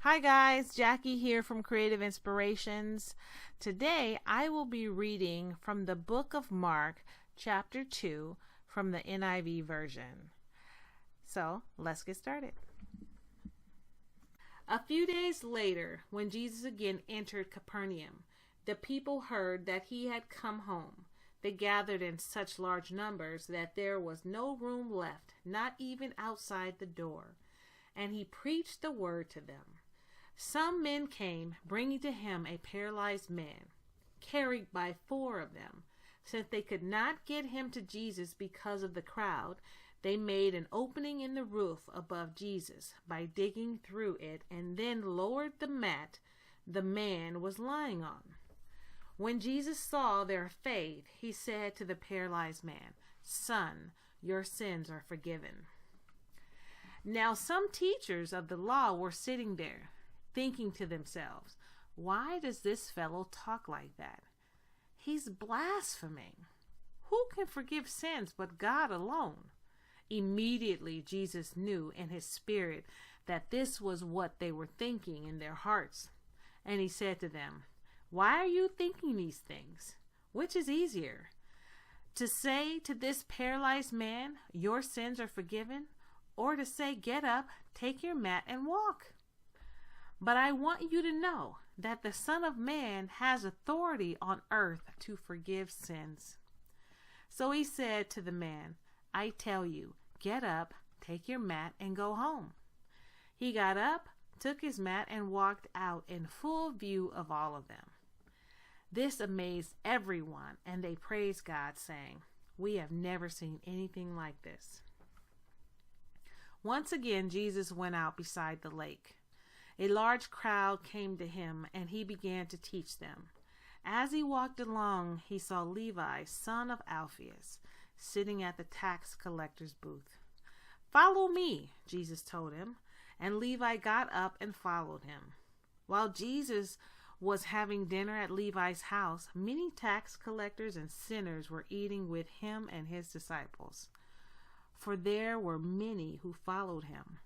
Hi guys, Jackie here from Creative Inspirations. Today I will be reading from the book of Mark, chapter 2, from the NIV version. So let's get started. A few days later, when Jesus again entered Capernaum, the people heard that he had come home. They gathered in such large numbers that there was no room left, not even outside the door. And he preached the word to them. Some men came, bringing to him a paralyzed man, carried by 4 of them. Since they could not get him to Jesus because of the crowd, they made an opening in the roof above Jesus by digging through it and then lowered the mat the man was lying on. When Jesus saw their faith, he said to the paralyzed man, "Son, your sins are forgiven." Now some teachers of the law were sitting there, thinking to themselves, "Why does this fellow talk like that? He's blaspheming. Who can forgive sins but God alone?" Immediately Jesus knew in his spirit that this was what they were thinking in their hearts. And he said to them, "Why are you thinking these things? Which is easier, to say to this paralyzed man, 'Your sins are forgiven,' or to say, 'Get up, take your mat and walk'? But I want you to know that the Son of Man has authority on earth to forgive sins." So he said to the man, "I tell you, get up, take your mat, and go home." He got up, took his mat, and walked out in full view of all of them. This amazed everyone, and they praised God, saying, "We have never seen anything like this." Once again, Jesus went out beside the lake. A large crowd came to him, and he began to teach them. As he walked along, he saw Levi, son of Alphaeus, sitting at the tax collector's booth. "Follow me," Jesus told him, and Levi got up and followed him. While Jesus was having dinner at Levi's house, many tax collectors and sinners were eating with him and his disciples, for there were many who followed him.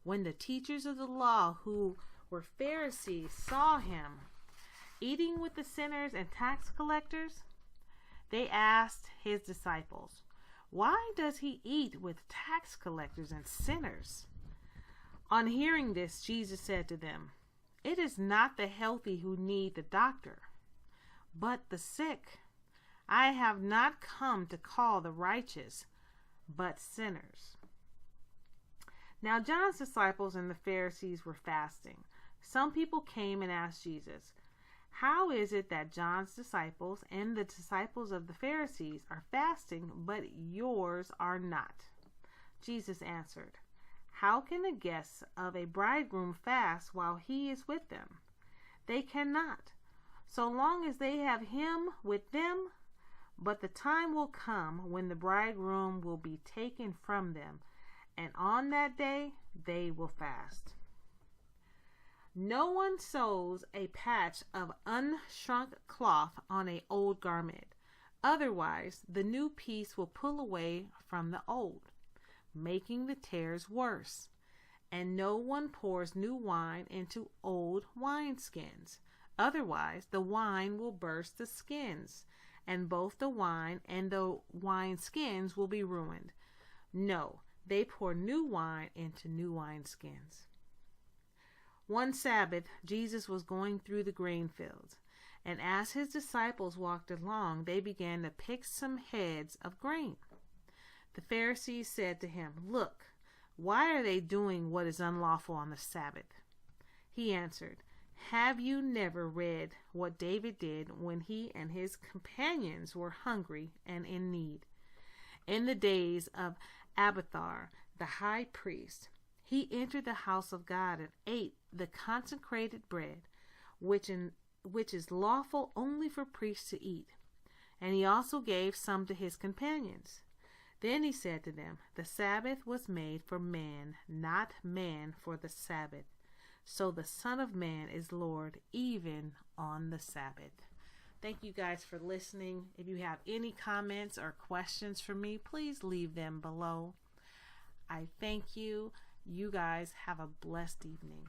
When the teachers of the law, who were Pharisees, saw him eating with the sinners and tax collectors, they asked his disciples, "Why does he eat with tax collectors and sinners?" On hearing this, Jesus said to them, "It is not the healthy who need the doctor, but the sick. I have not come to call the righteous, but sinners." Now John's disciples and the Pharisees were fasting. Some people came and asked Jesus, "How is it that John's disciples and the disciples of the Pharisees are fasting, but yours are not?" Jesus answered, "How can the guests of a bridegroom fast while he is with them? They cannot, so long as they have him with them. But the time will come when the bridegroom will be taken from them, and on that day they will fast. No one sews a patch of unshrunk cloth on an old garment. Otherwise, the new piece will pull away from the old, making the tears worse. And no one pours new wine into old wineskins. Otherwise, the wine will burst the skins, and both the wine and the wineskins will be ruined. No, they pour new wine into new wineskins." One Sabbath, Jesus was going through the grain fields, and as his disciples walked along, they began to pick some heads of grain. The Pharisees said to him, "Look, why are they doing what is unlawful on the Sabbath?" He answered, "Have you never read what David did when he and his companions were hungry and in need? In the days of Abiathar, the high priest, he entered the house of God and ate the consecrated bread, which is lawful only for priests to eat. And he also gave some to his companions. Then he said to them, 'The Sabbath was made for man, not man for the Sabbath. So the Son of Man is Lord even on the Sabbath.'" Thank you guys for listening. If you have any comments or questions for me, please leave them below. I thank you. You guys have a blessed evening.